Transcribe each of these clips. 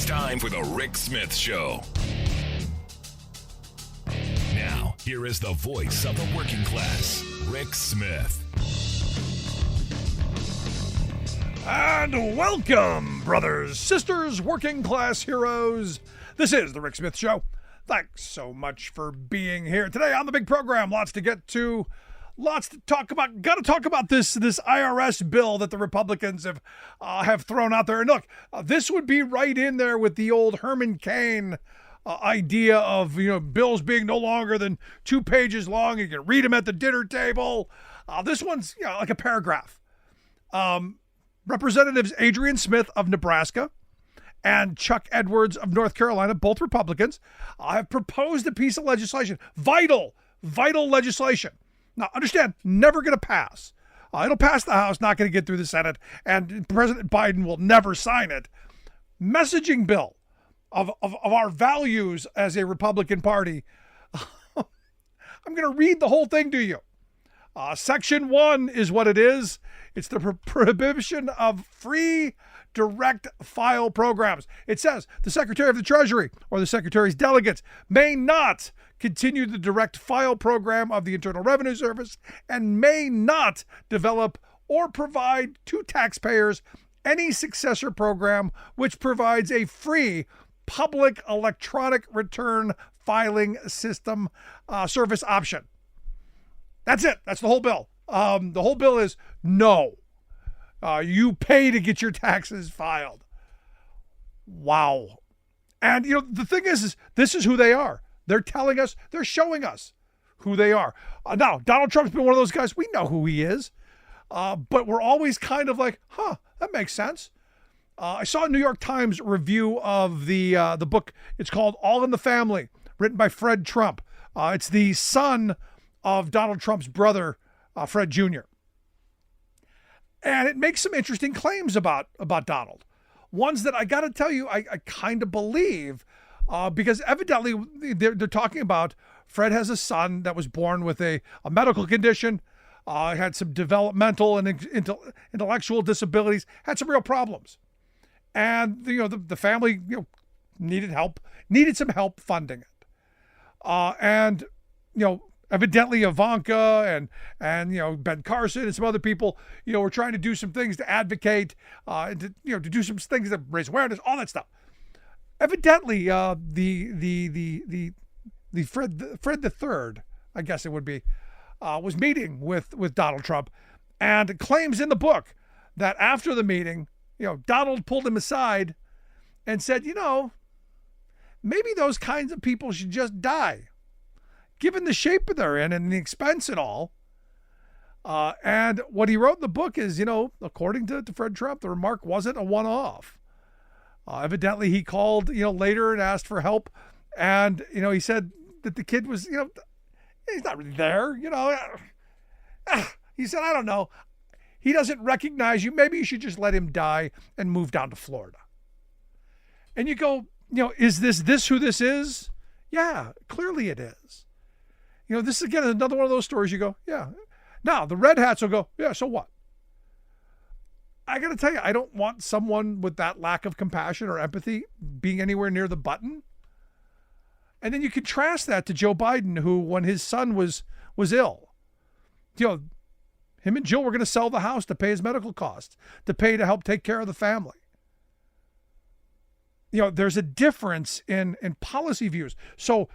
It's time for the Rick Smith Show. Now, here is the voice of the working class, Rick Smith. And welcome, brothers, sisters, working class heroes. This is the Rick Smith Show. Thanks so much for being here today on the big program. Lots to get to, lots to talk about. Got to talk about this IRS bill that the Republicans have thrown out there. And look, this would be right in there with the old Herman Cain idea of bills being no longer than 2 pages long. You can read them at the dinner table. This one's like a paragraph. Representatives Adrian Smith of Nebraska and Chuck Edwards of North Carolina, both Republicans, have proposed a piece of legislation. Vital legislation. Now, understand, never going to pass. It'll pass the House, not going to get through the Senate, and President Biden will never sign it. Messaging bill of our values as a Republican Party. I'm going to read the whole thing to you. Section 1 is what it is. It's the prohibition of free direct file programs. It says the Secretary of the Treasury or the Secretary's delegates may not continue the direct file program of the Internal Revenue Service and may not develop or provide to taxpayers any successor program which provides a free public electronic return filing system service option. That's it. That's the whole bill. The whole bill is no. You pay to get your taxes filed. Wow. And, the thing is this is who they are. They're telling us, they're showing us who they are. Now, Donald Trump's been one of those guys. We know who he is. But we're always kind of like, that makes sense. I saw a New York Times review of the book. It's called All in the Family, written by Fred Trump. It's the son of Donald Trump's brother, Fred Jr. And it makes some interesting claims about Donald. Ones that I got to tell you, I kind of believe, because evidently they're talking about Fred has a son that was born with a medical condition, had some developmental and intellectual disabilities, had some real problems. And, the family, needed some help funding it. And evidently Ivanka and Ben Carson and some other people, were trying to do some things to advocate, to do some things to raise awareness, all that stuff. Evidently, the Fred the Third, I guess it would be, was meeting with Donald Trump, and claims in the book that after the meeting, Donald pulled him aside and said, maybe those kinds of people should just die, given the shape they're in and the expense and all. And what he wrote in the book is, according to Fred Trump, the remark wasn't a one-off. Evidently, he called, later and asked for help. And, he said that the kid was, he's not really there, He said, I don't know. He doesn't recognize you. Maybe you should just let him die and move down to Florida. And you go, is this who this is? Yeah, clearly it is. This is, again, another one of those stories you go, yeah. Now, the red hats will go, yeah, so what? I got to tell you, I don't want someone with that lack of compassion or empathy being anywhere near the button. And then you contrast that to Joe Biden, who, when his son was ill, him and Jill were going to sell the house to pay his medical costs, to help take care of the family. There's a difference in policy views. So,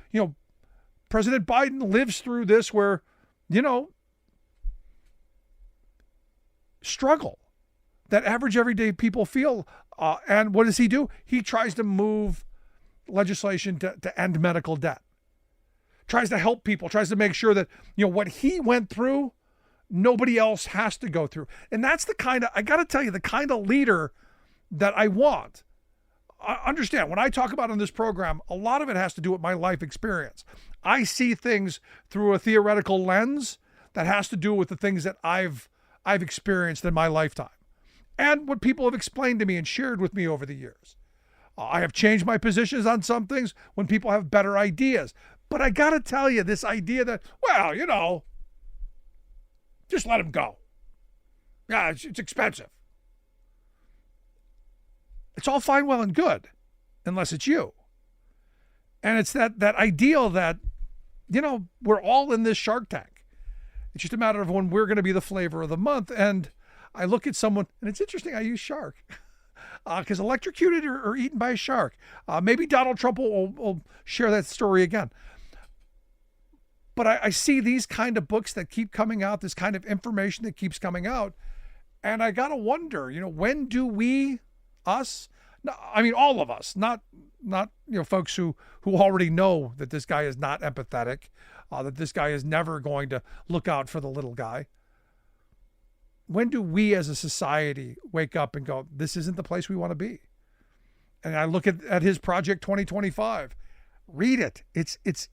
President Biden lives through this where, struggle that average everyday people feel. And what does he do? He tries to move legislation to end medical debt. Tries to help people, tries to make sure that, what he went through, nobody else has to go through. And that's the kind of leader that I want. Understand, when I talk about on this program, a lot of it has to do with my life experience. I see things through a theoretical lens that has to do with the things that I've experienced in my lifetime and what people have explained to me and shared with me over the years. I have changed my positions on some things when people have better ideas. But I got to tell you, this idea that, just let him go. Yeah, it's expensive. It's all fine, well, and good. unless it's you. And it's that ideal that, we're all in this Shark Tank. It's just a matter of when we're going to be the flavor of the month. And I look at someone, and it's interesting, I use shark, because electrocuted or eaten by a shark. Maybe Donald Trump will share that story again. But I see these kind of books that keep coming out, this kind of information that keeps coming out. And I got to wonder, when do all of us, not folks who already know that this guy is not empathetic, that this guy is never going to look out for the little guy. When do we as a society wake up and go, this isn't the place we want to be? And I look at his Project 2025. Read it. It's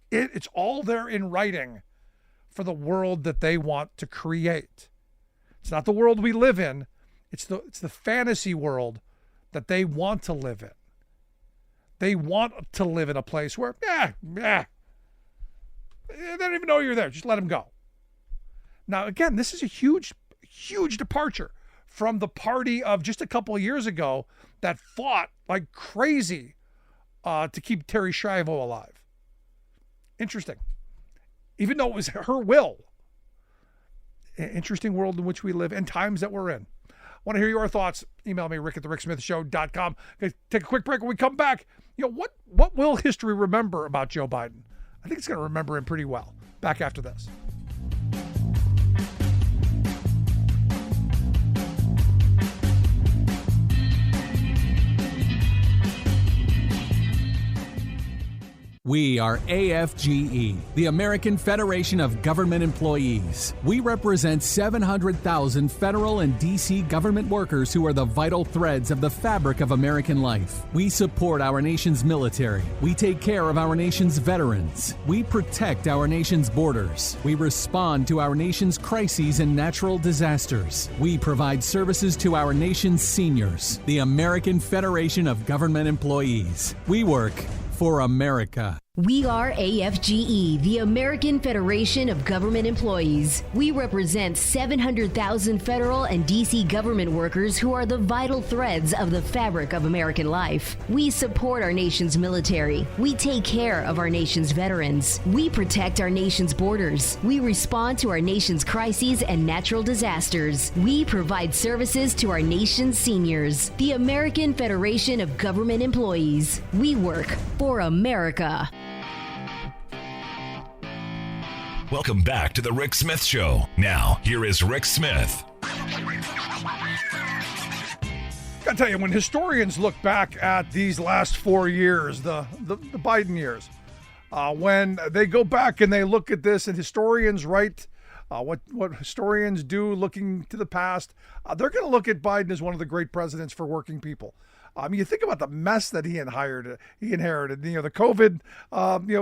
all there in writing for the world that they want to create. It's not the world we live in. It's the fantasy world that they want to live in. They want to live in a place where, they don't even know you're there. Just let them go. Now, again, this is a huge departure from the party of just a couple of years ago that fought like crazy to keep Terry Schiavo alive. Interesting. Even though it was her will. Interesting world in which we live and times that we're in. I want to hear your thoughts. Email me, rick@thericksmithshow.com. Take a quick break. When we come back, what will history remember about Joe Biden? I think it's going to remember him pretty well. Back after this. We are AFGE, the American Federation of Government Employees. We represent 700,000 federal and D.C. government workers who are the vital threads of the fabric of American life. We support our nation's military. We take care of our nation's veterans. We protect our nation's borders. We respond to our nation's crises and natural disasters. We provide services to our nation's seniors. The American Federation of Government Employees. We work for America. We are AFGE, the American Federation of Government Employees. We represent 700,000 federal and D.C. government workers who are the vital threads of the fabric of American life. We support our nation's military. We take care of our nation's veterans. We protect our nation's borders. We respond to our nation's crises and natural disasters. We provide services to our nation's seniors. The American Federation of Government Employees. We work for America. Welcome back to the Rick Smith Show. Now, here is Rick Smith. Gotta tell you, when historians look back at these last 4 years, the Biden years, when they go back and they look at this, and historians write what historians do looking to the past, they're going to look at Biden as one of the great presidents for working people. You think about the mess that he inherited. The COVID,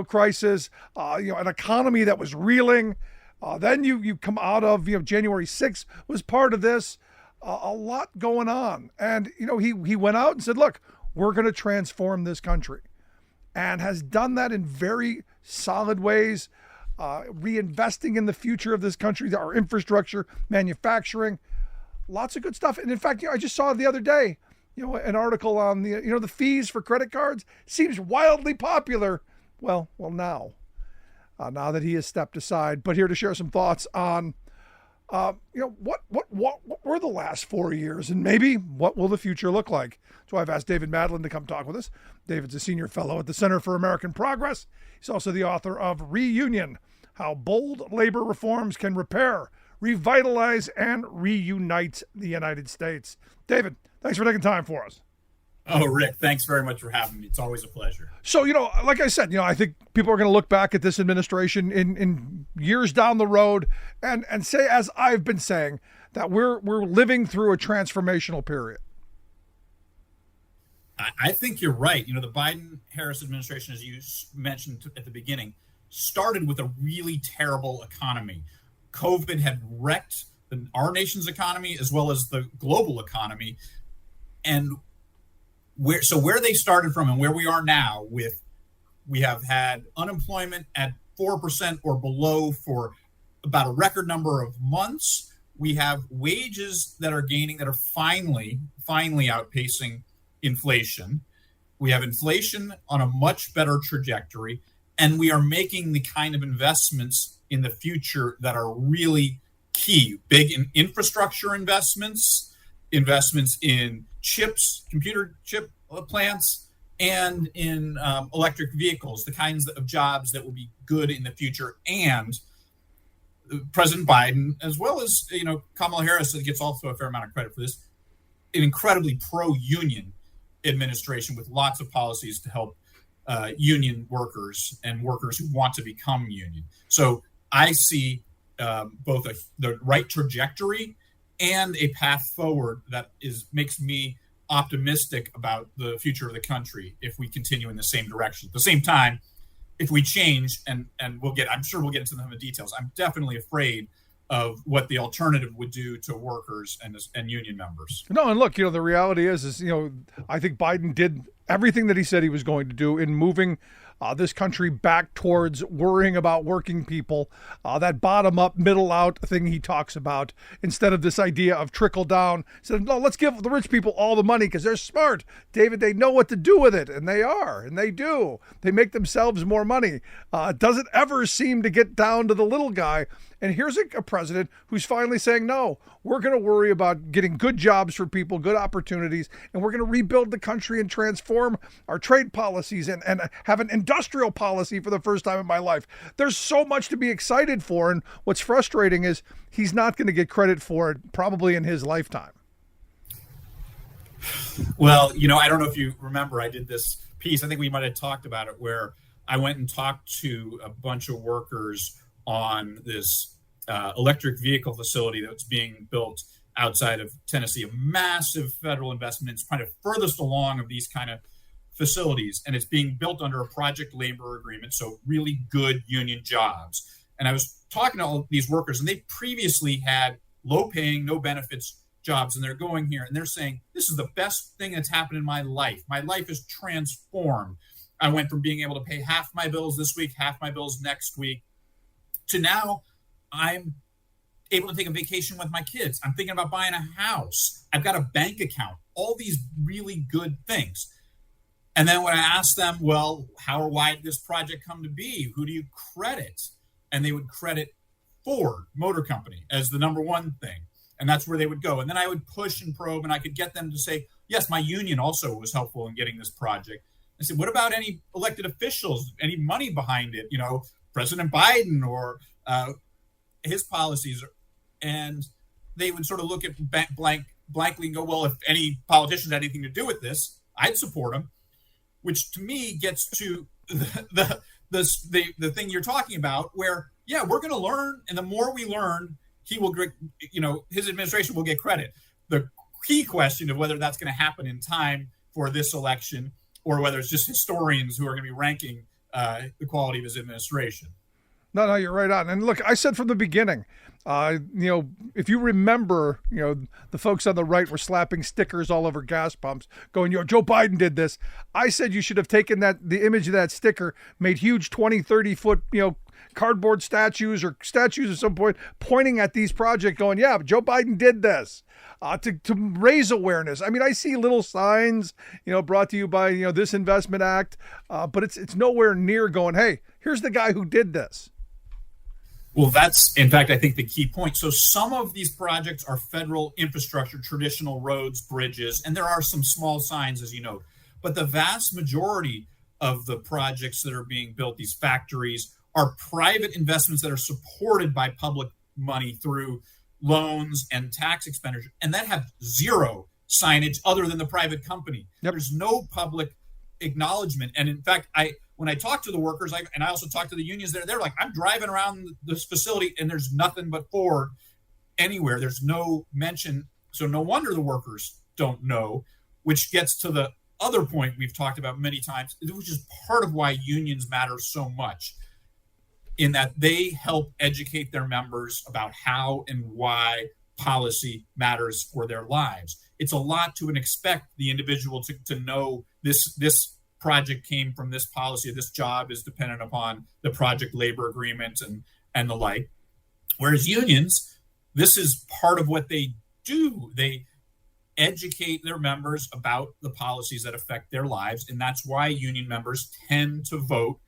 crisis, an economy that was reeling. Then you come out of, January 6th was part of this. A lot going on, and he went out and said, "Look, we're going to transform this country," and has done that in very solid ways, reinvesting in the future of this country, our infrastructure, manufacturing, lots of good stuff. And in fact, I just saw the other day, an article on the fees for credit cards seems wildly popular. Well, now that he has stepped aside. But here to share some thoughts on, what were the last 4 years, and maybe what will the future look like. So I've asked David Madland to come talk with us. David's a senior fellow at the Center for American Progress. He's also the author of Reunion: How Bold Labor Reforms Can Repair, Revitalize, and Reunite the United States. David, thanks for taking time for us. Oh, Rick, thanks very much for having me. It's always a pleasure. So, like I said, I think people are going to look back at this administration in years down the road and say, as I've been saying, that we're living through a transformational period. I think you're right. The Biden-Harris administration, as you mentioned at the beginning, started with a really terrible economy. COVID had wrecked our nation's economy as well as the global economy. And where they started from and where we are now, we have had unemployment at 4% or below for about a record number of months. We have wages that are gaining, that are finally outpacing inflation. We have inflation on a much better trajectory, and we are making the kind of investments in the future that are really key. Big in infrastructure investments in chips, computer chip plants, and in electric vehicles, the kinds of jobs that will be good in the future. And President Biden, as well as Kamala Harris, that gets also a fair amount of credit for this, an incredibly pro-union administration with lots of policies to help union workers and workers who want to become union. So I see both the right trajectory and a path forward that makes me optimistic about the future of the country if we continue in the same direction. At the same time, if we change, and I'm sure we'll get into some of the details, I'm definitely afraid of what the alternative would do to workers and union members. No, and look, the reality is I think Biden did everything that he said he was going to do in moving this country back towards worrying about working people, that bottom-up, middle-out thing he talks about, instead of this idea of trickle down. Said, no, let's give the rich people all the money because they're smart. David, they know what to do with it, and they are, and they do. They make themselves more money. It doesn't ever seem to get down to the little guy. And here's a president who's finally saying, no, we're going to worry about getting good jobs for people, good opportunities, and we're going to rebuild the country and transform our trade policies and have an industrial policy for the first time in my life. There's so much to be excited for, and what's frustrating is he's not going to get credit for it probably in his lifetime. Well, I don't know if you remember, I did this piece, I think we might have talked about it, where I went and talked to a bunch of workers on this electric vehicle facility that's being built outside of Tennessee, a massive federal investment. It's kind of furthest along of these kind of facilities, and it's being built under a project labor agreement, so really good union jobs. And I was talking to all these workers, and they previously had low-paying, no benefits jobs, and they're going here, and they're saying, this is the best thing that's happened in my life. My life is transformed. I went from being able to pay half my bills this week, half my bills next week, to now I'm able to take a vacation with my kids. I'm thinking about buying a house. I've got a bank account, all these really good things. And then when I asked them, well, how or why did this project come to be? Who do you credit? And they would credit Ford Motor Company as the number one thing. And that's where they would go. And then I would push and probe, and I could get them to say, yes, my union also was helpful in getting this project. I said, what about any elected officials, any money behind it? President Biden or his policies. And they would sort of look at blankly and go, well, if any politicians had anything to do with this, I'd support them. Which to me gets to the thing you're talking about, where, yeah, we're going to learn. And the more we learn, his administration will get credit. The key question of whether that's going to happen in time for this election, or whether it's just historians who are going to be ranking the quality of his administration. No, you're right on. And look, I said from the beginning, if you remember, the folks on the right were slapping stickers all over gas pumps going, Joe Biden did this. I said you should have taken the image of that sticker, made huge 20, 30 foot, cardboard statues or statues at some point pointing at these projects going, yeah, Joe Biden did this. To raise awareness. I mean, I see little signs, brought to you by, this Investment Act, but it's nowhere near going, hey, here's the guy who did this. Well, that's, in fact, I think the key point. So some of these projects are federal infrastructure, traditional roads, bridges, and there are some small signs, as you know. But the vast majority of the projects that are being built, these factories, are private investments that are supported by public money through loans and tax expenditure, and that have zero signage other than the private company. Yep. There's no public acknowledgement. And in fact, when I talk to the workers, and I also talk to the unions, they're like, I'm driving around this facility and there's nothing but Ford anywhere. There's no mention. So no wonder the workers don't know, which gets to the other point we've talked about many times, which is part of why unions matter so much, in that they help educate their members about how and why policy matters for their lives. It's a lot to expect the individual to know this project came from this policy, this job is dependent upon the project labor agreement and the like. Whereas unions, this is part of what they do. educate their members about the policies that affect their lives. And that's why union members tend to vote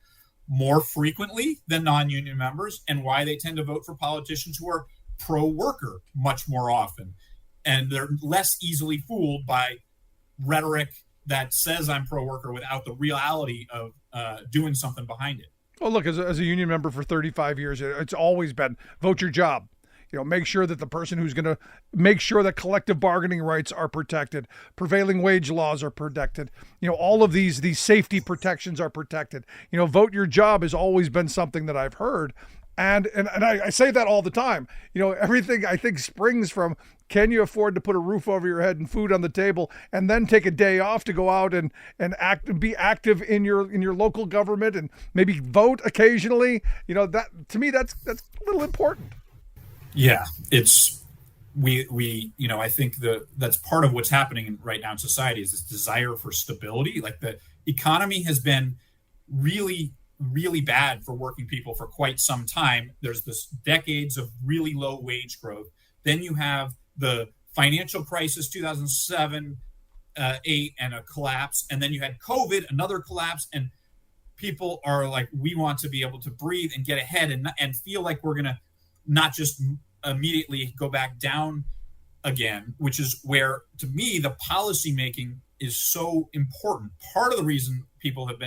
more frequently than non-union members, and why they tend to vote for politicians who are pro-worker much more often. And they're less easily fooled by rhetoric that says I'm pro-worker without the reality of doing something behind it. Well, look, as a union member for 35 years, it's always been vote your job. Make sure that the person who's going to make sure that collective bargaining rights are protected, prevailing wage laws are protected. All of these safety protections are protected. Vote your job has always been something that I've heard. And I say that all the time. Everything I think springs from, can you afford to put a roof over your head and food on the table, and then take a day off to go out and be active in your local government and maybe vote occasionally. That to me that's a little important. Yeah, it's I think that's part of what's happening right now in society is this desire for stability. Like, the economy has been really, really bad for working people for quite some time. There's this decades of really low wage growth. Then you have the financial crisis, 2007, 8, and a collapse. And then you had COVID, another collapse. And people are like, we want to be able to breathe and get ahead and feel like we're going to not just immediately go back down again, which is where, to me, the policy making is so important. Part of the reason people have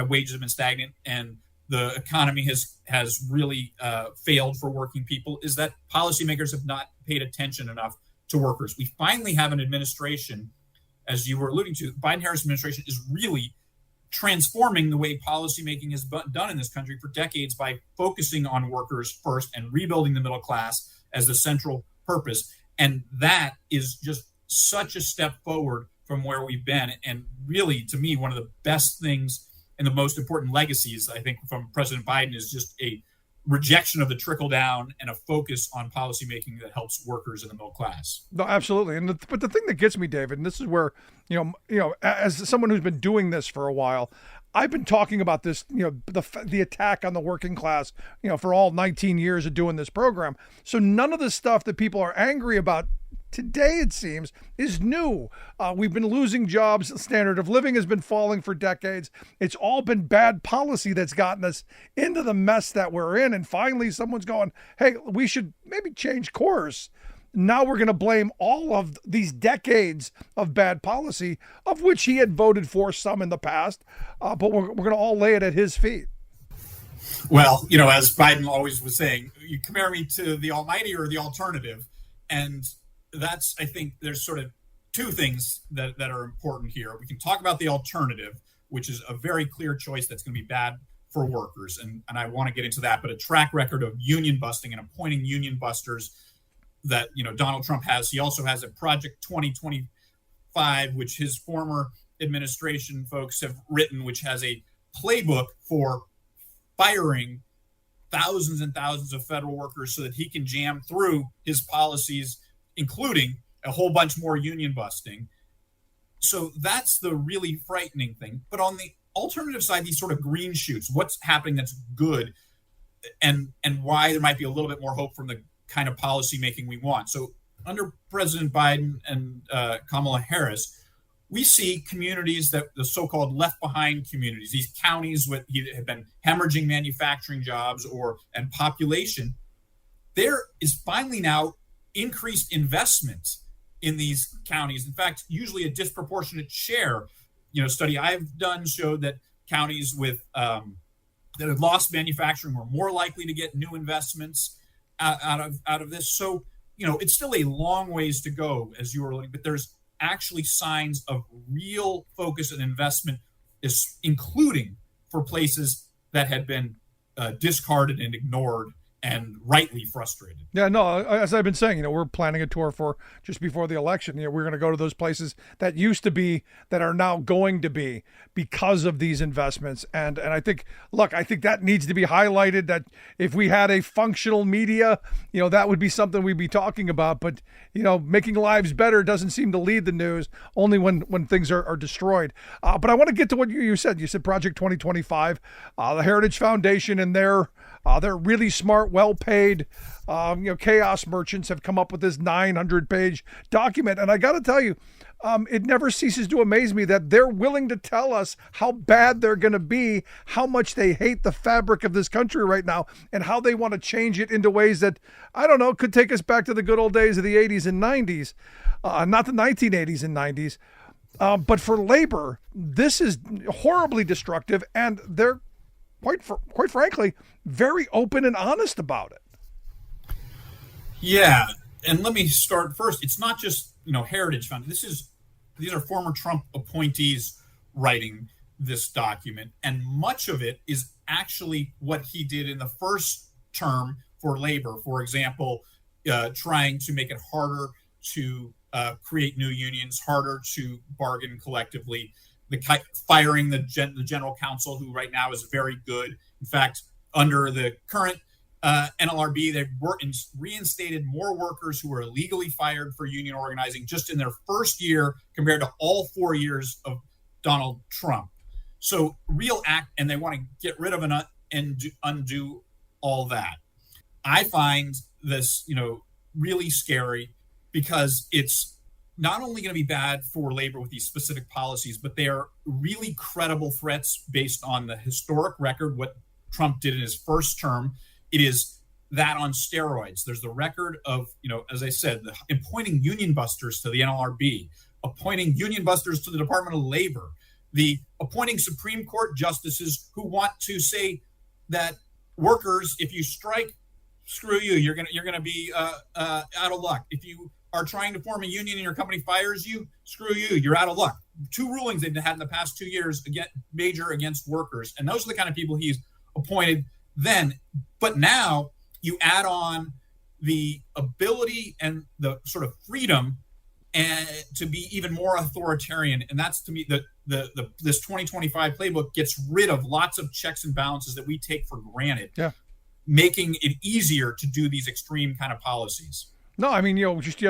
wages have been stagnant and the economy has really failed for working people is that policymakers have not paid attention enough to workers. We finally have an administration, as you were alluding to, the Biden-Harris administration is really transforming the way policymaking has done in this country for decades by focusing on workers first and rebuilding the middle class as the central purpose. And that is just such a step forward from where we've been. And really, to me, one of the best things and the most important legacies, I think, from President Biden is just a rejection of the trickle down and a focus on policymaking that helps workers in the middle class. No, absolutely. But the thing that gets me, David, and this is where, as someone who's been doing this for a while, I've been talking about this, the attack on the working class, for all 19 years of doing this program. So none of the stuff that people are angry about today, it seems, is new. We've been losing jobs. The standard of living has been falling for decades. It's all been bad policy that's gotten us into the mess that we're in. And finally, someone's going, hey, we should maybe change course. Now we're going to blame all of these decades of bad policy, of which he had voted for some in the past, but we're going to all lay it at his feet. Well, as Biden always was saying, you compare me to the almighty or the alternative. And that's, I think there's sort of two things that are important here. We can talk about the alternative, which is a very clear choice that's going to be bad for workers. And I want to get into that, but a track record of union busting and appointing union busters that, Donald Trump has. He also has a Project 2025, which his former administration folks have written, which has a playbook for firing thousands and thousands of federal workers so that he can jam through his policies, including a whole bunch more union busting. So that's the really frightening thing. But on the alternative side, these sort of green shoots, what's happening that's good and why there might be a little bit more hope from the kind of policy making we want. So under President Biden and Kamala Harris, we see communities that the so-called left behind communities, these counties that have been hemorrhaging manufacturing jobs and population, there is finally now increased investment in these counties. In fact, usually a disproportionate share. A study I've done showed that counties with that had lost manufacturing were more likely to get new investments out of this. So, it's still a long ways to go, as you were looking, but there's actually signs of real focus and investment, including for places that had been discarded and ignored and rightly frustrated. Yeah, no, as I've been saying, we're planning a tour for just before the election. We're going to go to those places that used to be, that are now going to be because of these investments. And I think that needs to be highlighted, that if we had a functional media, that would be something we'd be talking about. But, making lives better doesn't seem to lead the news, only when things are destroyed. But I want to get to what you said. You said Project 2025, the Heritage Foundation, and their really smart smart, well-paid, chaos merchants have come up with this 900-page document. And I got to tell you, it never ceases to amaze me that they're willing to tell us how bad they're going to be, how much they hate the fabric of this country right now, and how they want to change it into ways that, I don't know, could take us back to the good old days of the 80s and 90s, not the 1980s and 90s. But for labor, this is horribly destructive, and they're quite frankly very open and honest about it. Yeah, and let me start first. It's not just Heritage Fund. These are former Trump appointees writing this document, and much of it is actually what he did in the first term for labor. For example, trying to make it harder to create new unions, harder to bargain collectively, firing the general counsel, who right now is very good. In fact, under the current NLRB, they've reinstated more workers who were illegally fired for union organizing just in their first year compared to all 4 years of Donald Trump. So real act, and they want to get rid of and undo all that. I find this, really scary, because it's not only going to be bad for labor with these specific policies, but they are really credible threats based on the historic record, what Trump did in his first term. It is that on steroids. There's the record of, as I said, appointing union busters to the NLRB, appointing union busters to the Department of Labor, the appointing Supreme Court justices who want to say that workers, if you strike, screw you, you're gonna be out of luck. If you are trying to form a union and your company fires you, screw you, you're out of luck. 2 rulings they've had in the past 2 years major against workers, and those are the kind of people he's appointed then. But now you add on the ability and the sort of freedom and to be even more authoritarian, and that's, to me, this 2025 playbook gets rid of lots of checks and balances that we take for granted, making it easier to do these extreme kind of policies. No, I mean, just the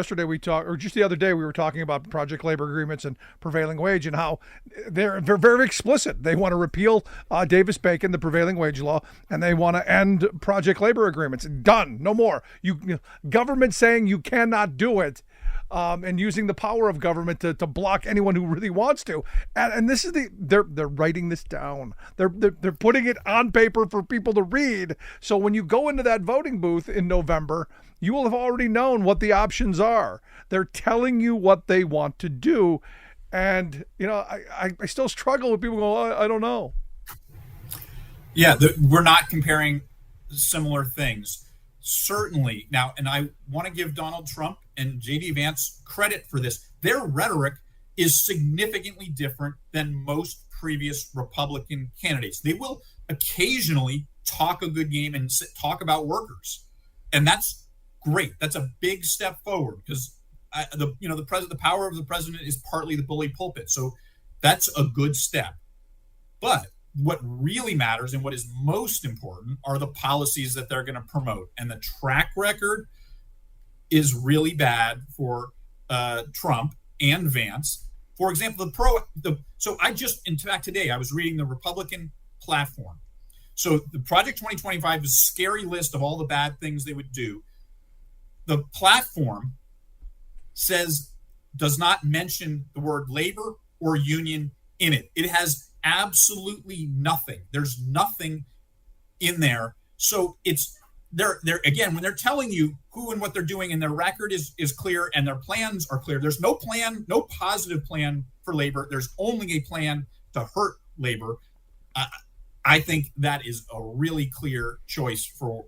other day we were talking about project labor agreements and prevailing wage, and how they're very explicit. They want to repeal Davis-Bacon, the prevailing wage law, and they want to end project labor agreements. Done. No more. Government saying you cannot do it, and using the power of government to block anyone who really wants to. And this is they're writing this down. They're putting it on paper for people to read. So when you go into that voting booth in November, you will have already known what the options are. They're telling you what they want to do. And, I still struggle with people going, I don't know. Yeah, we're not comparing similar things. Certainly. Now, and I want to give Donald Trump and J.D. Vance credit for this. Their rhetoric is significantly different than most previous Republican candidates. They will occasionally talk a good game and talk about workers. And that's great. That's a big step forward, because the power of the president is partly the bully pulpit. So that's a good step. But what really matters and what is most important are the policies that they're going to promote. And the track record is really bad for Trump and Vance. For example, in fact, today I was reading the Republican platform. So the Project 2025 is a scary list of all the bad things they would do. The platform does not mention the word labor or union in it. It has absolutely nothing. There's nothing in there. So they're again, when they're telling you who and what they're doing, and their record is clear and their plans are clear. There's no plan, no positive plan for labor. There's only a plan to hurt labor. I think that is a really clear choice for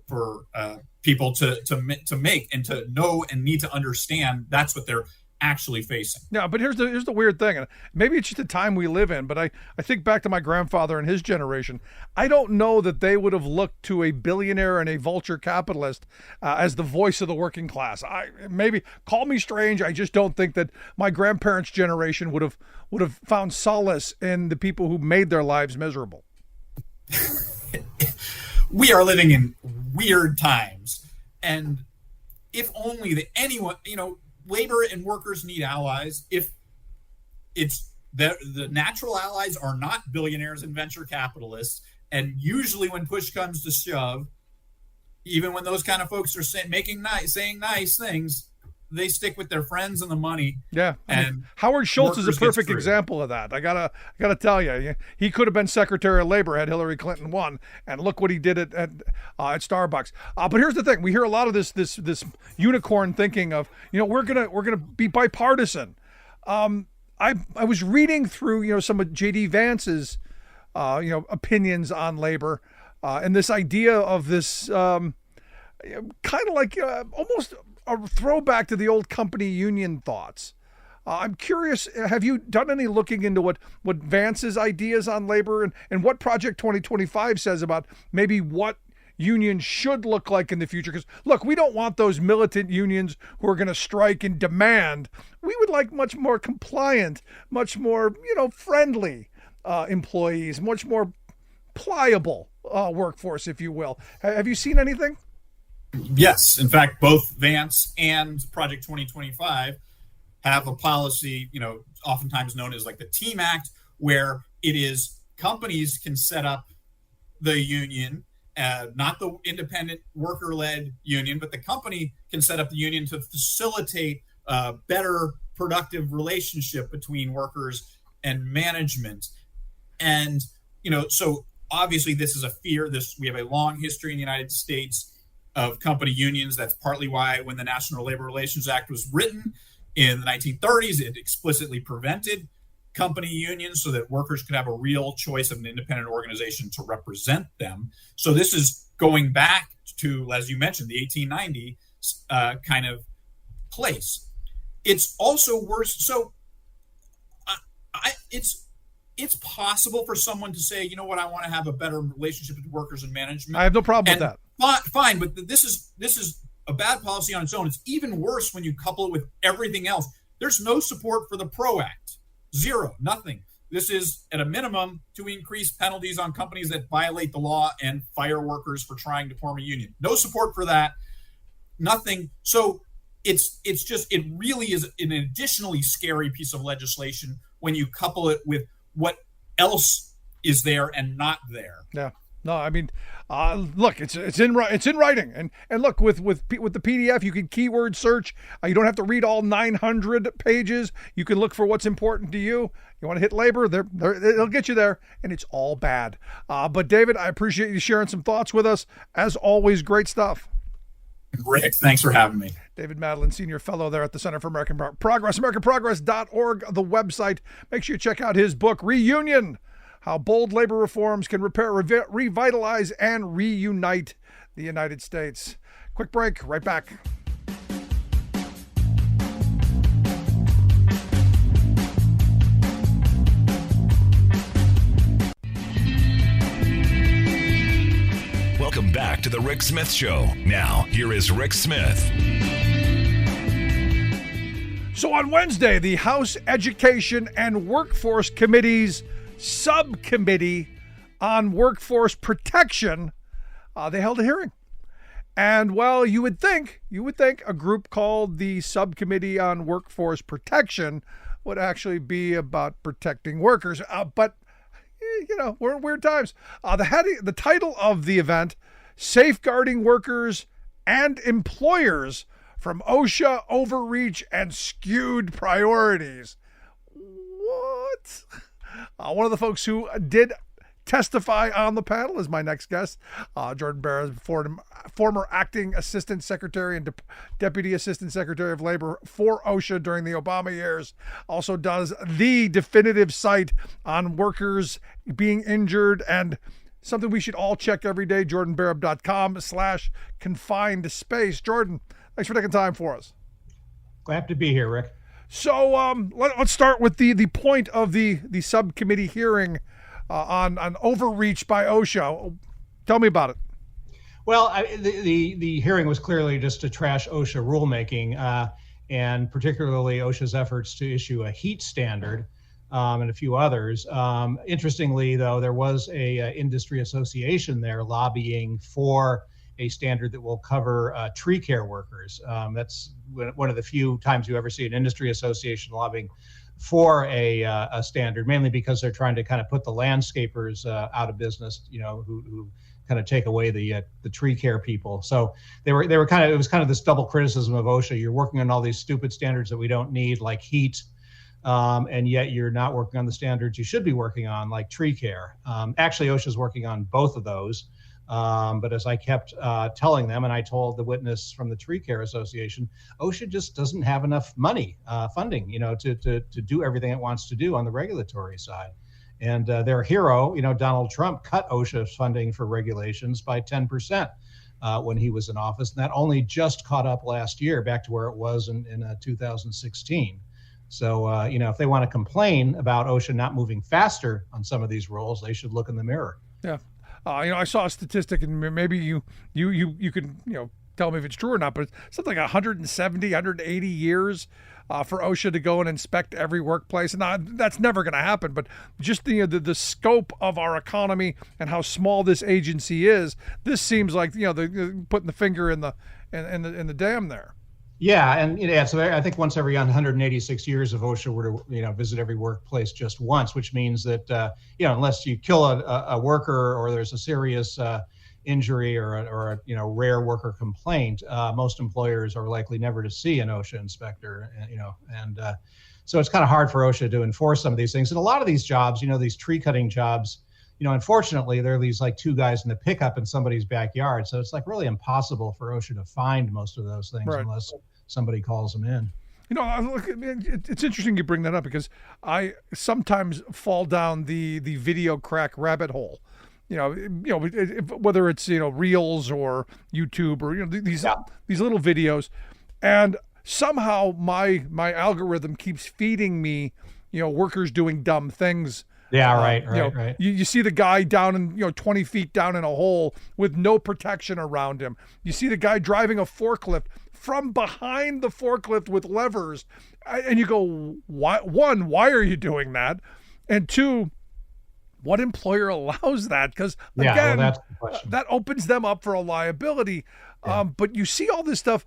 people to make and to know and need to understand. That's what they're actually facing. Yeah, but here's the weird thing, and maybe it's just the time we live in, but I think back to my grandfather and his generation. I don't know that they would have looked to a billionaire and a vulture capitalist as the voice of the working class. Maybe call me strange. I just don't think that my grandparents' generation would have found solace in the people who made their lives miserable. We are living in weird times, and if only anyone, labor and workers need allies. If it's the natural allies are not billionaires and venture capitalists, and usually when push comes to shove, even when those kind of folks are saying nice things, they stick with their friends and the money. Yeah, and Howard Schultz is a perfect example of that. I gotta tell you, he could have been Secretary of Labor had Hillary Clinton won, and look what he did at Starbucks. But here's the thing: we hear a lot of this unicorn thinking of, we're gonna be bipartisan. I was reading through some of J.D. Vance's opinions on labor, and this idea of this kind of like almost a throwback to the old company union thoughts. I'm curious, have you done any looking into what Vance's ideas on labor and what Project 2025 says about maybe what unions should look like in the future? Because look, we don't want those militant unions who are going to strike and demand. We would like much more compliant, much more friendly employees, much more pliable workforce, if you will. Have you seen anything? Yes. In fact, both Vance and Project 2025 have a policy, oftentimes known as like the Team Act, where it is companies can set up the union, not the independent worker-led union, but the company can set up the union to facilitate a better productive relationship between workers and management. And, so obviously this is a fear. We have a long history in the United States of company unions. That's partly why when the National Labor Relations Act was written in the 1930s, it explicitly prevented company unions so that workers could have a real choice of an independent organization to represent them. So this is going back to, as you mentioned, the 1890 kind of place. It's also worse. So it's possible for someone to say, I want to have a better relationship with workers and management. I have no problem with that. Fine, but this is a bad policy on its own. It's even worse when you couple it with everything else. There's no support for the PRO Act. Zero, nothing. This is at a minimum to increase penalties on companies that violate the law and fire workers for trying to form a union. No support for that. Nothing. So it really is an additionally scary piece of legislation when you couple it with what else is there and not there. Yeah. No, I mean, look, it's in writing, and look with the PDF, you can keyword search. You don't have to read all 900 pages. You can look for what's important to you. You want to hit labor, it'll get you there, and it's all bad. But David, I appreciate you sharing some thoughts with us. As always, great stuff. Rick, thanks for having me. David Madland, Senior Fellow there at the Center for American Progress, AmericanProgress.org, the website. Make sure you check out his book, Reunion: How Bold Labor Reforms Can Repair, Revitalize, and Reunite the United States. Quick break, right back. Welcome back to the Rick Smith Show. Now, here is Rick Smith. So on Wednesday, the House Education and Workforce Committee's Subcommittee on Workforce Protection, they held a hearing. And well, you would think a group called the Subcommittee on Workforce Protection would actually be about protecting workers. But we're in weird times. The title of the event, Safeguarding Workers and Employers from OSHA Overreach and Skewed Priorities. What? One of the folks who did testify on the panel is my next guest, Jordan Barab, former acting assistant secretary and deputy assistant secretary of labor for OSHA during the Obama years. Also does the definitive site on workers being injured and something we should all check every day, jordanbarab.com/confined space. Jordan, thanks for taking time for us. Glad to be here, Rick. So let's start with the point of the subcommittee hearing on overreach by OSHA. Tell me about it. Well, the hearing was clearly just to trash OSHA rulemaking, and particularly OSHA's efforts to issue a heat standard and a few others. Interestingly, though, there was a industry association there lobbying for a standard that will cover tree care workers. That's one of the few times you ever see an industry association lobbying for a standard, mainly because they're trying to kind of put the landscapers out of business, who kind of take away the tree care people. So it was kind of this double criticism of OSHA. You're working on all these stupid standards that we don't need, like heat, and yet you're not working on the standards you should be working on, like tree care. Actually, OSHA is working on both of those. But as I kept telling them, and I told the witness from the Tree Care Association, OSHA just doesn't have enough money, funding, to do everything it wants to do on the regulatory side. And their hero, Donald Trump, cut OSHA's funding for regulations by 10% when he was in office. And that only just caught up last year back to where it was in 2016. So, if they want to complain about OSHA not moving faster on some of these rules, they should look in the mirror. Yeah. I saw a statistic, and maybe you can tell me if it's true or not, but it's something like 170, 180 years for OSHA to go and inspect every workplace. And that's never going to happen, but just the scope of our economy and how small this agency is, this seems like they're putting the finger in the dam there. Yeah, and so I think once every 186 years if OSHA were to visit every workplace just once, which means that unless you kill a worker or there's a serious injury or a rare worker complaint, most employers are likely never to see an OSHA inspector. So it's kind of hard for OSHA to enforce some of these things. And a lot of these jobs, these tree cutting jobs, unfortunately, there are these like two guys in the pickup in somebody's backyard. So it's like really impossible for OSHA to find most of those things unless somebody calls them in. Look, it's interesting you bring that up because I sometimes fall down the video crack rabbit hole. Whether it's Reels or YouTube or these little videos, and somehow my algorithm keeps feeding me workers doing dumb things. Yeah, right. You see the guy down in 20 feet down in a hole with no protection around him. You see the guy driving a forklift from behind the forklift with levers, and you go, why are you doing that? And two, what employer allows that? Because again, that's the question. That opens them up for a liability. Yeah. But you see all this stuff,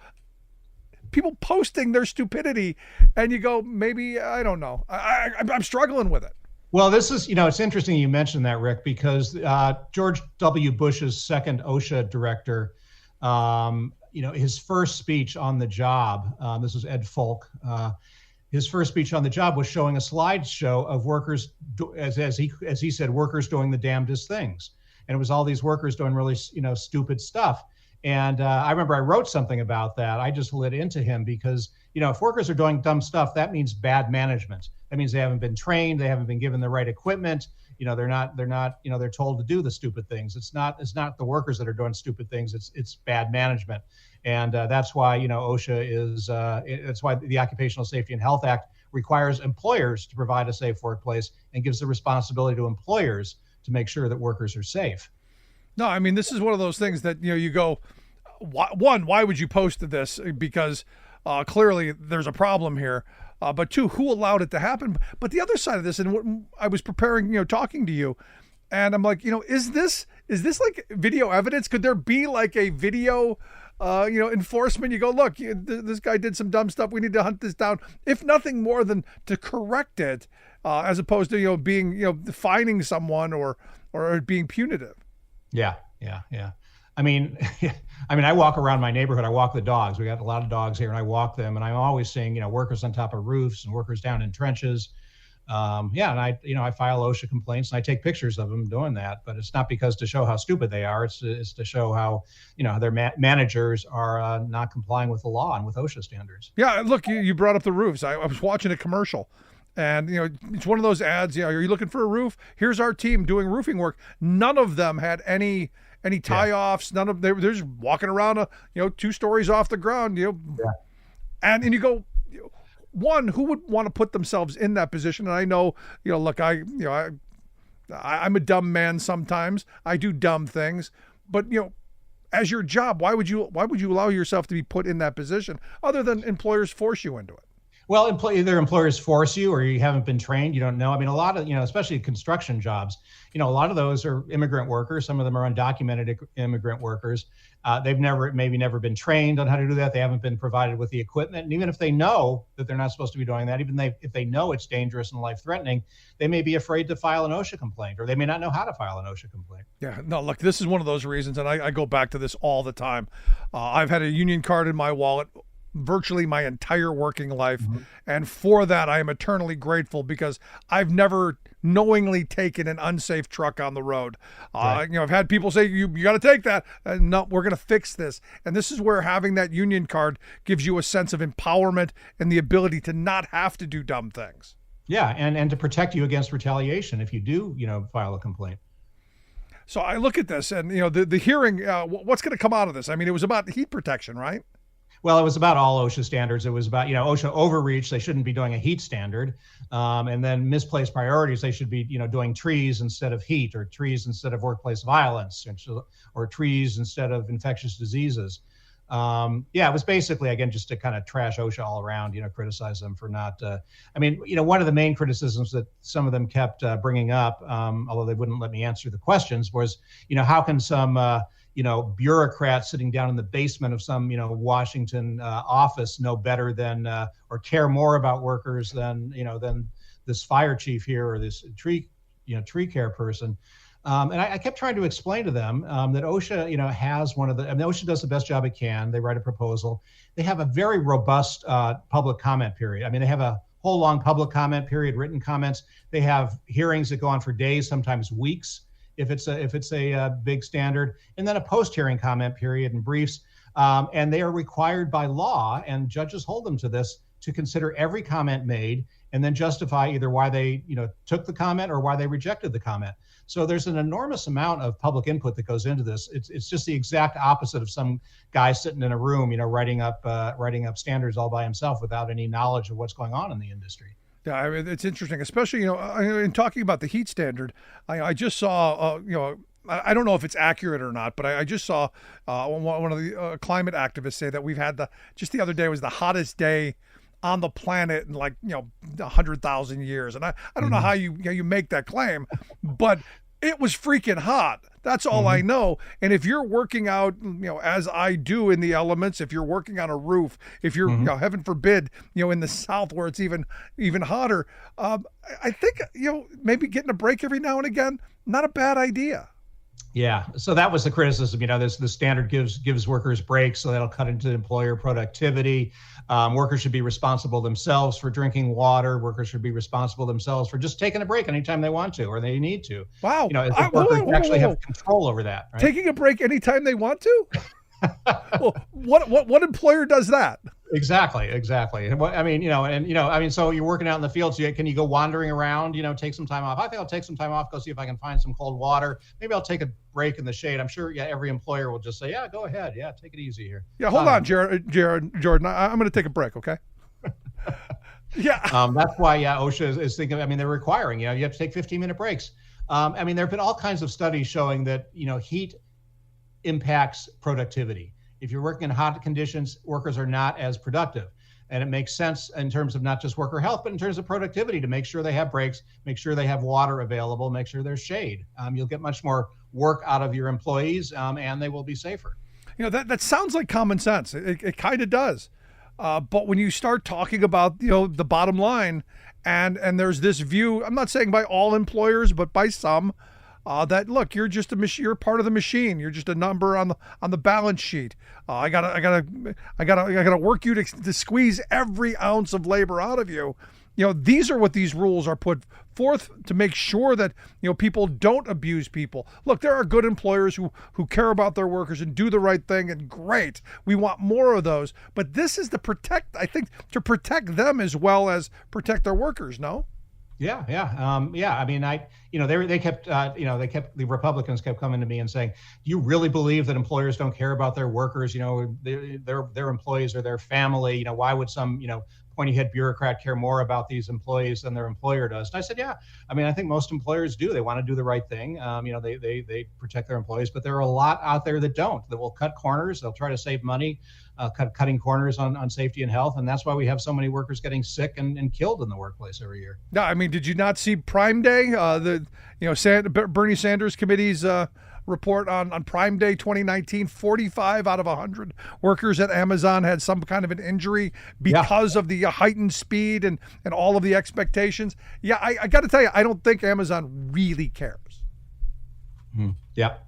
people posting their stupidity, and you go, maybe, I don't know. I'm struggling with it. Well, this is, it's interesting you mentioned that, Rick, because George W. Bush's second OSHA director, his first speech on the job, this was Ed Folk, his first speech on the job was showing a slideshow of workers, as he said, workers doing the damnedest things. And it was all these workers doing really, stupid stuff. And I remember I wrote something about that. I just lit into him because, if workers are doing dumb stuff, that means bad management. That means they haven't been trained. They haven't been given the right equipment. They're not, they're told to do the stupid things. It's not the workers that are doing stupid things. It's bad management. And that's why, OSHA is, it's why the Occupational Safety and Health Act requires employers to provide a safe workplace and gives the responsibility to employers to make sure that workers are safe. No, I mean, this is one of those things that, you go, why would you post this? Because clearly there's a problem here. But two, who allowed it to happen? But the other side of this, and what I was preparing, talking to you, and I'm like, is this like video evidence? Could there be like a video, enforcement? You go, look, this guy did some dumb stuff. We need to hunt this down, if nothing more than to correct it, as opposed to, being, fining someone or being punitive. Yeah. I mean, I walk around my neighborhood. I walk the dogs. We got a lot of dogs here, and I walk them. And I'm always seeing, workers on top of roofs and workers down in trenches. And I file OSHA complaints and I take pictures of them doing that. But it's not because to show how stupid they are. It's to show how, their managers are not complying with the law and with OSHA standards. Yeah, look, you brought up the roofs. I was watching a commercial. And, it's one of those ads, are you looking for a roof? Here's our team doing roofing work. None of them had any tie-offs. None of they're just walking around, 2 stories off the ground, And you go, one, who would want to put themselves in that position? And I know, look, I'm a dumb man sometimes. I do dumb things, but as your job, why would you allow yourself to be put in that position other than employers force you into it? Well, either employers force you or you haven't been trained. You don't know. I mean, a lot of, especially construction jobs, a lot of those are immigrant workers. Some of them are undocumented immigrant workers. They've maybe never been trained on how to do that. They haven't been provided with the equipment. And even if they know that they're not supposed to be doing that, if they know it's dangerous and life-threatening, they may be afraid to file an OSHA complaint, or they may not know how to file an OSHA complaint. Yeah, no, look, this is one of those reasons, and I go back to this all the time. I've had a union card in my wallet virtually my entire working life. Mm-hmm. And for that, I am eternally grateful, because I've never knowingly taken an unsafe truck on the road. Right. I've had people say, you got to take that. No, we're going to fix this. And this is where having that union card gives you a sense of empowerment and the ability to not have to do dumb things. Yeah. And to protect you against retaliation if you do, file a complaint. So I look at this and, the hearing, what's going to come out of this? I mean, it was about heat protection, right? Well, it was about all OSHA standards. It was about, OSHA overreach. They shouldn't be doing a heat standard. And then misplaced priorities. They should be, doing trees instead of heat, or trees instead of workplace violence, or trees instead of infectious diseases. It was basically, again, just to kind of trash OSHA all around, criticize them for not, one of the main criticisms that some of them kept bringing up, although they wouldn't let me answer the questions, was, how can some, bureaucrats sitting down in the basement of some, Washington office know better than, or care more about workers than this fire chief here, or this tree care person. And I kept trying to explain to them that OSHA, has OSHA does the best job it can. They write a proposal. They have a very robust public comment period. I mean, they have a whole long public comment period, written comments. They have hearings that go on for days, sometimes weeks, if it's a big standard, and then a post-hearing comment period and briefs. And they are required by law, and judges hold them to this, to consider every comment made and then justify either why they, took the comment or why they rejected the comment. So there's an enormous amount of public input that goes into this. It's just the exact opposite of some guy sitting in a room, writing up standards all by himself without any knowledge of what's going on in the industry. Yeah, I mean, it's interesting, especially, in talking about the heat standard. I just saw, I don't know if it's accurate or not, but I just saw one of the climate activists say that we've had just the other day was the hottest day on the planet in 100,000 years. And I don't know how you make that claim, but it was freaking hot. That's all I know. And if you're working out, as I do in the elements, if you're working on a roof, if you're, heaven forbid, in the South where it's even hotter, I think, maybe getting a break every now and again, not a bad idea. Yeah. So that was the criticism. The standard gives workers breaks, so that'll cut into employer productivity. Workers should be responsible themselves for drinking water. Workers should be responsible themselves for just taking a break anytime they want to or they need to. Wow. Workers actually have control over that. Right? Taking a break anytime they want to? Well, what employer does that? Exactly. So you're working out in the field. So can you go wandering around, take some time off? I think I'll take some time off, go see if I can find some cold water. Maybe I'll take a break in the shade. I'm sure, every employer will just say, yeah, go ahead. Yeah, take it easy here. Yeah, hold on, Jordan. I'm going to take a break, okay? Yeah. That's why, OSHA is thinking, they're requiring, you have to take 15-minute breaks. There have been all kinds of studies showing that, heat impacts productivity. If you're working in hot conditions, workers are not as productive. And it makes sense in terms of not just worker health, but in terms of productivity, to make sure they have breaks, make sure they have water available, make sure there's shade. You'll get much more work out of your employees, and they will be safer. That sounds like common sense. It kind of does. But when you start talking about, the bottom line, and there's this view, I'm not saying by all employers, but by some, that look, you're just you're part of the machine. You're just a number on the balance sheet. I gotta work you to squeeze every ounce of labor out of you. These are what these rules are put forth to make sure that, people don't abuse people. Look, there are good employers who care about their workers and do the right thing, and great. We want more of those. But this is to protect them as well as protect their workers, no? Yeah. The Republicans kept coming to me and saying, do you really believe that employers don't care about their workers? Their employees are their family. Why would some, pointy-head bureaucrat care more about these employees than their employer does. And I said, yeah, I mean, I think most employers do. They want to do the right thing. They protect their employees, but there are a lot out there that don't, that will cut corners. They'll try to save money, cutting corners on safety and health. And that's why we have so many workers getting sick and killed in the workplace every year. No, I mean, did you not see Prime Day? Bernie Sanders committee's report on Prime Day 2019, 45 out of 100 workers at Amazon had some kind of an injury because of the heightened speed and all of the expectations. Yeah, I got to tell you, I don't think Amazon really cares. Yep.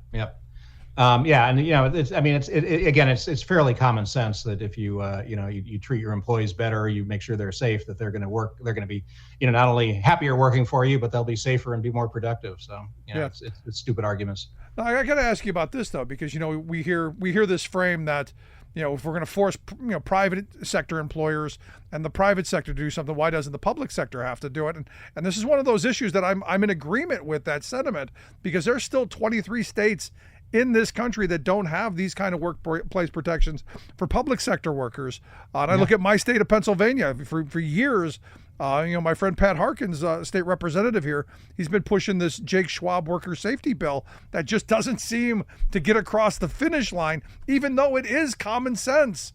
And it's fairly common sense that if you treat your employees better, you make sure they're safe, that they're going to be, not only happier working for you, but they'll be safer and be more productive. So it's stupid arguments. Now, I got to ask you about this though, because we hear this frame that if we're going to force private sector employers and the private sector to do something, why doesn't the public sector have to do it? And this is one of those issues that I'm in agreement with that sentiment, because there's still 23 states in this country that don't have these kind of workplace protections for public sector workers. And I look at my state of Pennsylvania for years. My friend Pat Harkins, state representative here, he's been pushing this Jake Schwab worker safety bill that just doesn't seem to get across the finish line, even though it is common sense.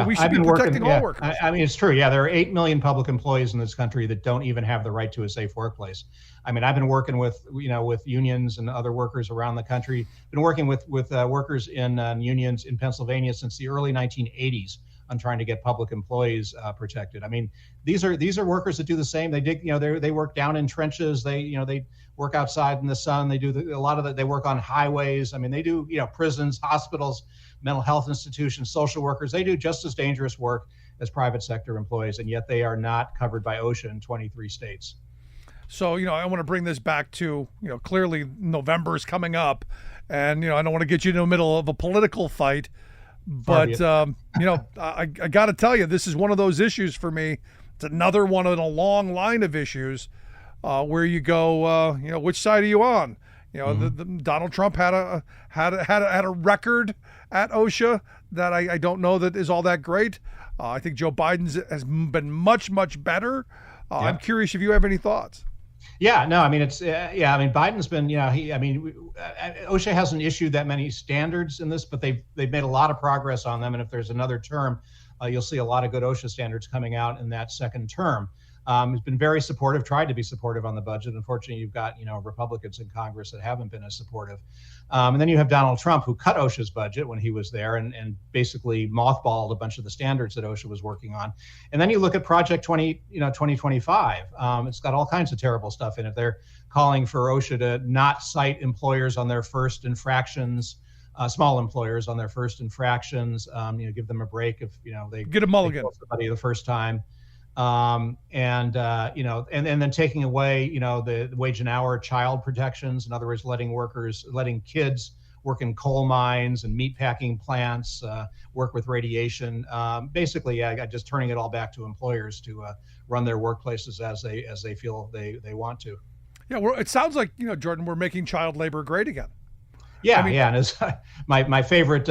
We should be protecting all workers. I mean, it's true. Yeah, there are 8 million public employees in this country that don't even have the right to a safe workplace. I mean, I've been working with unions and other workers around the country. Been working with workers in unions in Pennsylvania since the early 1980s on trying to get public employees protected. I mean, these are workers that do the same. They dig, they work down in trenches. They work outside in the sun. They do a lot of that. They work on highways. I mean, they do prisons, hospitals, mental health institutions, social workers. They do just as dangerous work as private sector employees, and yet they are not covered by OSHA in 23 states. So, I want to bring this back to, clearly November is coming up, and, I don't want to get you in the middle of a political fight, but, I got to tell you, this is one of those issues for me. It's another one in a long line of issues where you go, which side are you on? Donald Trump had a record at OSHA that I don't know that is all that great. I think Joe Biden's has been much, much better. I'm curious if you have any thoughts. Yeah, no, I mean, Biden's been, OSHA hasn't issued that many standards in this, but they've made a lot of progress on them. And if there's another term, you'll see a lot of good OSHA standards coming out in that second term. He's been very supportive, tried to be supportive on the budget. Unfortunately, you've got, Republicans in Congress that haven't been as supportive. And then you have Donald Trump, who cut OSHA's budget when he was there and basically mothballed a bunch of the standards that OSHA was working on. And then you look at Project 2025. It's got all kinds of terrible stuff in it. They're calling for OSHA to not cite employers on their first infractions, small employers on their first infractions, give them a break if, they get a mulligan. They kill somebody the first time. And then taking away, the wage and hour child protections. In other words, letting kids work in coal mines and meat packing plants, work with radiation. Basically, just turning it all back to employers to run their workplaces as they feel they want to. Yeah, well, it sounds like, Jordan, we're making child labor great again. Yeah, and it's my favorite,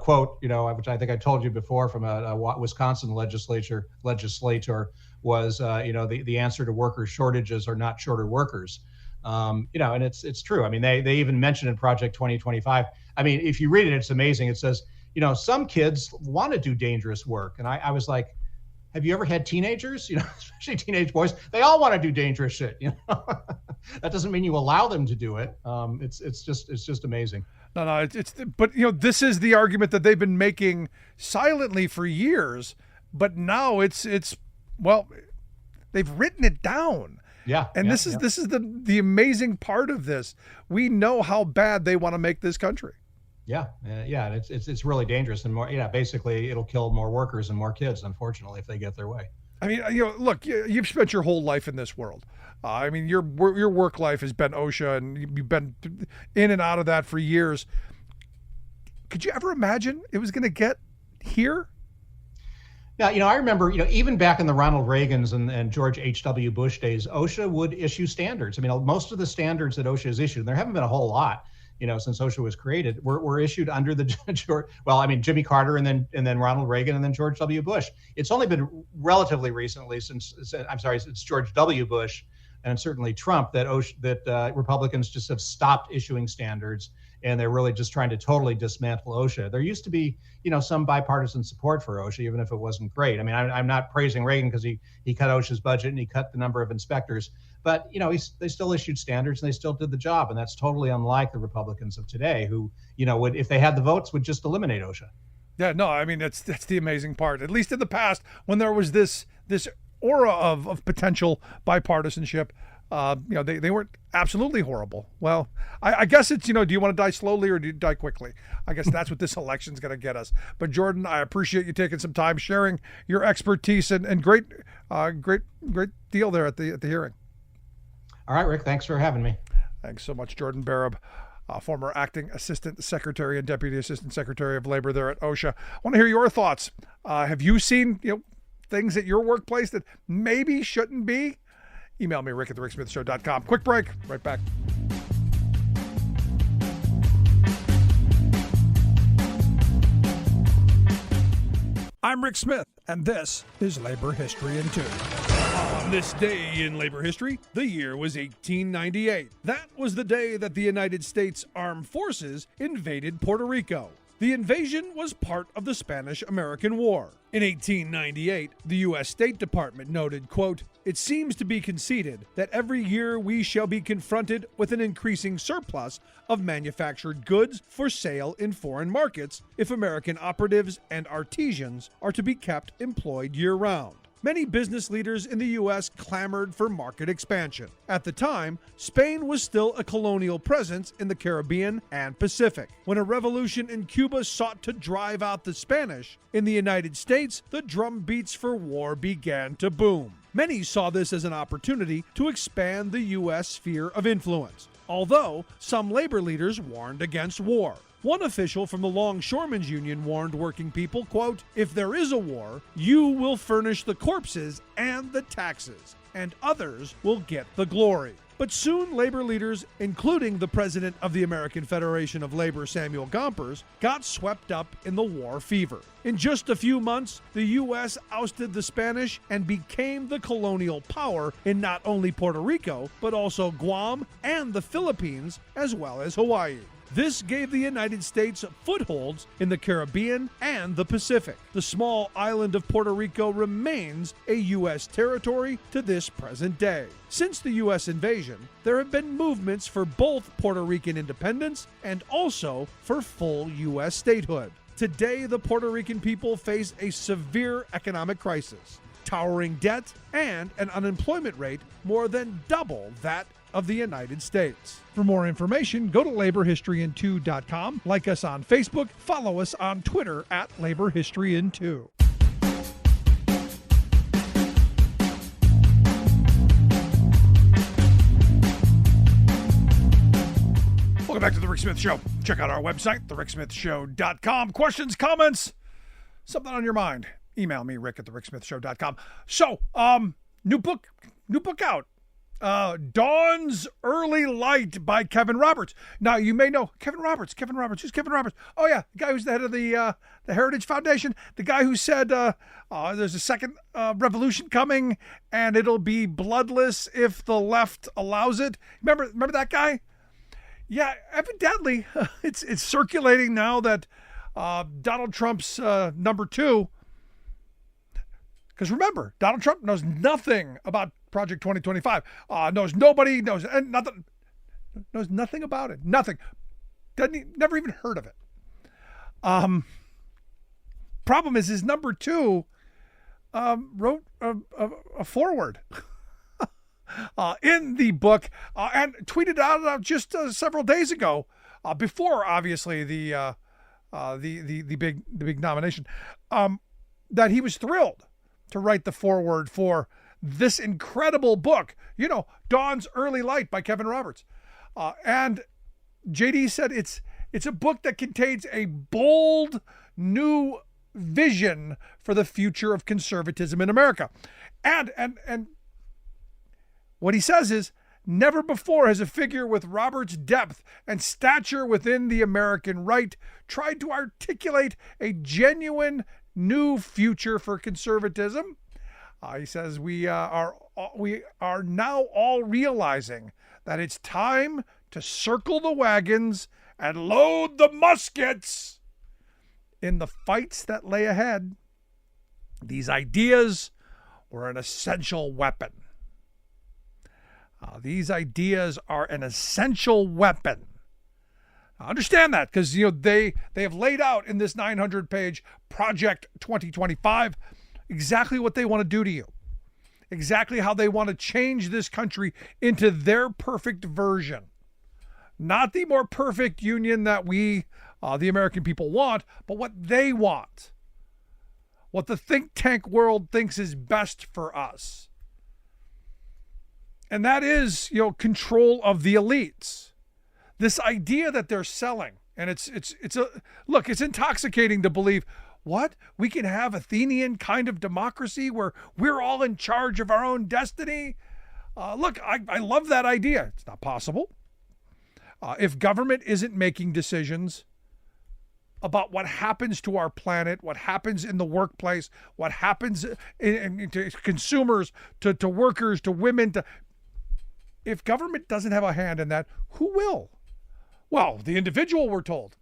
quote, which I think I told you before from a Wisconsin legislator was, the answer to worker shortages are not shorter workers. And it's true. I mean, they even mentioned in Project 2025. I mean, if you read it, it's amazing. It says, some kids want to do dangerous work, and I was like, have you ever had teenagers? Especially teenage boys, they all want to do dangerous shit. That doesn't mean you allow them to do it. It's just amazing. No, but this is the argument that they've been making silently for years, but now well, they've written it down. Yeah. And this is the amazing part of this. We know how bad they want to make this country. Yeah. It's really dangerous and more. Yeah, basically, it'll kill more workers and more kids, unfortunately, if they get their way. I mean, look, you've spent your whole life in this world. I mean, your work life has been OSHA, and you've been in and out of that for years. Could you ever imagine it was going to get here? Now, I remember, even back in the Ronald Reagan's and George H.W. Bush days, OSHA would issue standards. I mean, most of the standards that OSHA has issued, there haven't been a whole lot, since OSHA was created, were issued under the Jimmy Carter and then Ronald Reagan and then George W. Bush. It's only been relatively recently since George W. Bush and certainly Trump that Republicans just have stopped issuing standards, and they're really just trying to totally dismantle OSHA. There used to be, some bipartisan support for OSHA, even if it wasn't great. I mean, I'm not praising Reagan because he cut OSHA's budget and he cut the number of inspectors, but they still issued standards and they still did the job, and that's totally unlike the Republicans of today, who would, if they had the votes, would just eliminate OSHA. Yeah, no, I mean that's the amazing part. At least in the past, when there was this aura of potential bipartisanship, they weren't absolutely horrible. Well, I guess it's, do you want to die slowly or do you die quickly? I guess that's what this election's going to get us. But Jordan, I appreciate you taking some time, sharing your expertise, and great deal there at the hearing. All right, Rick, thanks for having me. Thanks so much, Jordan Barab, former acting assistant secretary and deputy assistant secretary of labor there at OSHA. I want to hear your thoughts. Have you seen, things at your workplace that maybe shouldn't be? Email me, rick@thericksmithshow.com. Quick break. Right back. I'm Rick Smith, and this is Labor History in 2. On this day in labor history, the year was 1898. That was the day that the United States Armed Forces invaded Puerto Rico. The invasion was part of the Spanish-American War. In 1898, the U.S. State Department noted, quote, "It seems to be conceded that every year we shall be confronted with an increasing surplus of manufactured goods for sale in foreign markets if American operatives and artisans are to be kept employed year-round." Many business leaders in the U.S. clamored for market expansion. At the time, Spain was still a colonial presence in the Caribbean and Pacific. When a revolution in Cuba sought to drive out the Spanish, in the United States, the drum beats for war began to boom. Many saw this as an opportunity to expand the U.S. sphere of influence, although some labor leaders warned against war. One official from the Longshoremen's Union warned working people, quote, "If there is a war, you will furnish the corpses and the taxes, and others will get the glory." But soon labor leaders, including the president of the American Federation of Labor, Samuel Gompers, got swept up in the war fever. In just a few months, the U.S. ousted the Spanish and became the colonial power in not only Puerto Rico, but also Guam and the Philippines, as well as Hawaii. This gave the United States footholds in the Caribbean and the Pacific. The small island of Puerto Rico remains a U.S. territory to this present day. Since the U.S. invasion, there have been movements for both Puerto Rican independence and also for full U.S. statehood. Today, the Puerto Rican people face a severe economic crisis, towering debt, and an unemployment rate more than double that of the United States. For more information, go to laborhistoryin2.com, like us on Facebook, follow us on Twitter @laborhistoryin2. Welcome back to The Rick Smith Show. Check out our website, thericksmithshow.com. Questions, comments, something on your mind, email me, rick@thericksmithshow.com. So, new book out. Dawn's Early Light by Kevin Roberts. Now, you may know Kevin Roberts. Who's Kevin Roberts? Oh, yeah, the guy who's the head of the Heritage Foundation. The guy who said there's a second revolution coming, and it'll be bloodless if the left allows it. Remember that guy? Yeah, evidently, it's circulating now that Donald Trump's number two. Because remember, Donald Trump knows nothing about Project 2025. Knows nothing about it. Nothing. Never even heard of it. Problem is, his number two wrote a foreword in the book and tweeted out just several days ago, before obviously the big nomination, that he was thrilled to write the foreword for this incredible book, Dawn's Early Light by Kevin Roberts. And JD said it's a book that contains a bold new vision for the future of conservatism in America. And what he says is, Never before has a figure with Robert's depth and stature within the American right tried to articulate a genuine new future for conservatism. He says we are now all realizing that it's time to circle the wagons and load the muskets in the fights that lay ahead. These ideas were an essential weapon. These ideas are an essential weapon. Understand that, because they have laid out in this 900-page Project 2025 exactly what they want to do to you, exactly how they want to change this country into their perfect version. Not the more perfect union that we, the American people, want, but what they want. What the think tank world thinks is best for us. And that is, control of the elites. This idea that they're selling, and it's intoxicating to believe, what? We can have Athenian kind of democracy where we're all in charge of our own destiny? I love that idea. It's not possible. If government isn't making decisions about what happens to our planet, what happens in the workplace, what happens to consumers, to workers, to women, if government doesn't have a hand in that, who will? Well, the individual, we're told.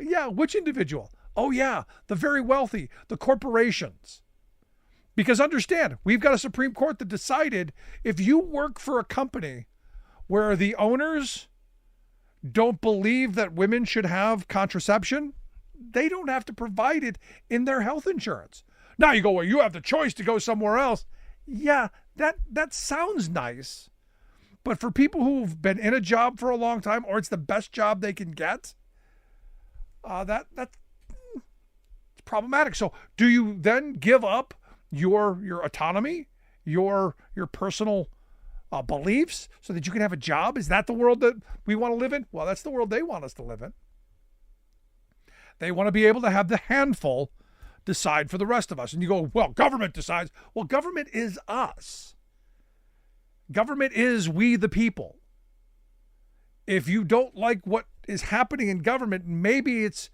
Yeah, which individual? Oh yeah, the very wealthy, the corporations. Because understand, we've got a Supreme Court that decided if you work for a company where the owners don't believe that women should have contraception, they don't have to provide it in their health insurance. Now you go, well, you have the choice to go somewhere else. Yeah, that sounds nice. But for people who've been in a job for a long time, or it's the best job they can get, that's problematic. So do you then give up your autonomy, your personal beliefs so that you can have a job? Is that the world that we want to live in? Well, that's the world they want us to live in. They want to be able to have the handful decide for the rest of us. And you go, well, government decides. Well, government is us. Government is we the people. If you don't like what is happening in government, maybe it's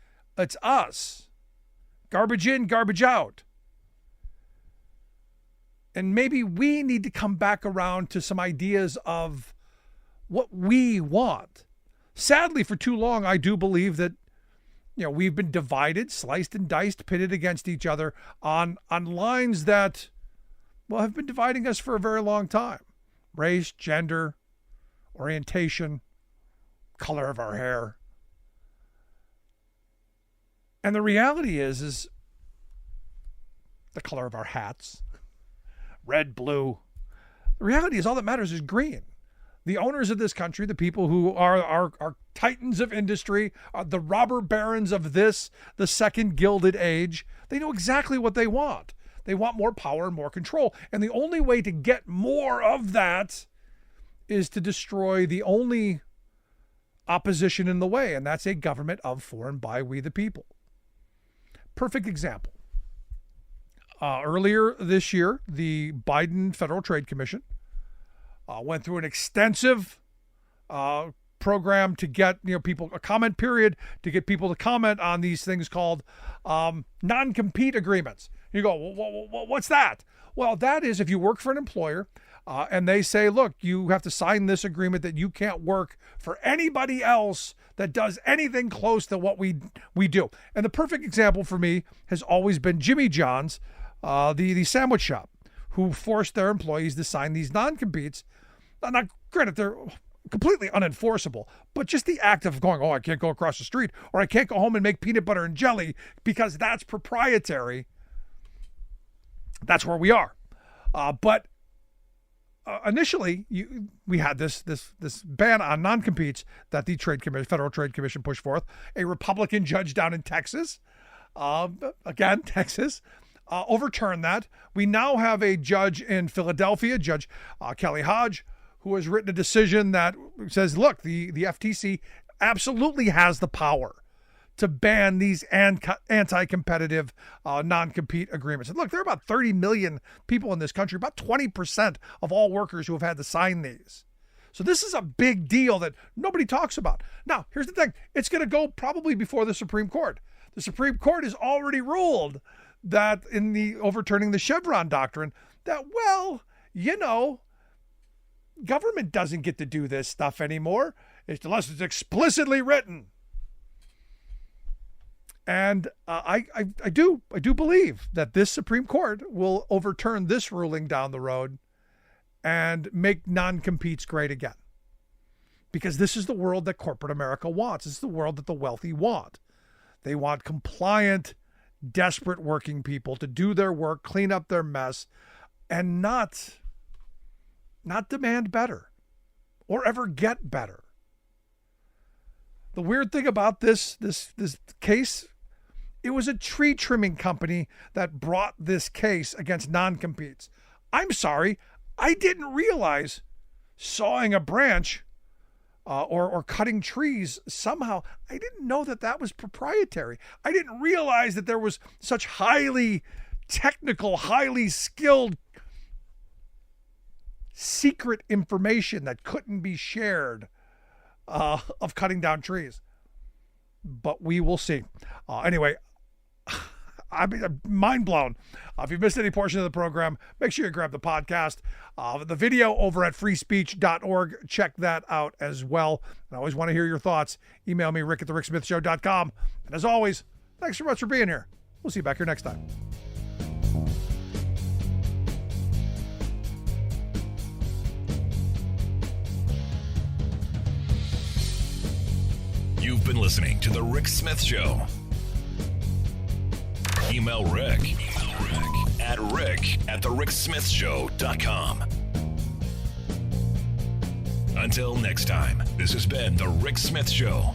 us. Garbage in, garbage out. And maybe we need to come back around to some ideas of what we want. Sadly, for too long, I do believe that we've been divided, sliced and diced, pitted against each other on lines that, have been dividing us for a very long time. Race, gender, orientation, color of our hair. And the reality is the color of our hats, red, blue. The reality is all that matters is green. The owners of this country, the people who are titans of industry, the robber barons of this, the second Gilded Age, they know exactly what they want. They want more power and more control. And the only way to get more of that is to destroy the only opposition in the way, and that's a government of, for, and by we the people. Perfect example. Earlier this year, the Biden Federal Trade Commission went through an extensive program to get people, a comment period, to get people to comment on these things called non-compete agreements. You go, well, what's that? Well, that is if you work for an employer and they say, look, you have to sign this agreement that you can't work for anybody else that does anything close to what we do. And the perfect example for me has always been Jimmy John's, the sandwich shop, who forced their employees to sign these non-competes. Now, granted, they're completely unenforceable, but just the act of going, I can't go across the street, or I can't go home and make peanut butter and jelly because that's proprietary. That's where we are. But initially, we had this ban on non-competes that the Federal Trade Commission pushed forth. A Republican judge down in Texas, Texas, overturned that. We now have a judge in Philadelphia, Judge Kelly Hodge, who has written a decision that says, look, the FTC absolutely has the power to ban these anti-competitive non-compete agreements. And look, there are about 30 million people in this country, about 20% of all workers who have had to sign these. So this is a big deal that nobody talks about. Now, here's the thing. It's going to go probably before the Supreme Court. The Supreme Court has already ruled that in the overturning the Chevron doctrine that, well, government doesn't get to do this stuff anymore unless it's explicitly written. And I do believe that this Supreme Court will overturn this ruling down the road and make non-competes great again. Because this is the world that corporate America wants. This is the world that the wealthy want. They want compliant, desperate working people to do their work, clean up their mess, and not demand better or ever get better. The weird thing about this case, it was a tree trimming company that brought this case against non-competes. I'm sorry, I didn't realize sawing a branch or cutting trees somehow, I didn't know that was proprietary. I didn't realize that there was such highly technical, highly skilled, secret information that couldn't be shared of cutting down trees. But we will see. Anyway, I'm mind blown. If you missed any portion of the program, make sure you grab the podcast. The video over at freespeech.org. Check that out as well. And I always want to hear your thoughts. Email me, rick@thericksmithshow.com. And as always, thanks so much for being here. We'll see you back here next time. You've been listening to The Rick Smith Show. Email Rick at rick@thericksmithshow.com. Until next time, this has been The Rick Smith Show.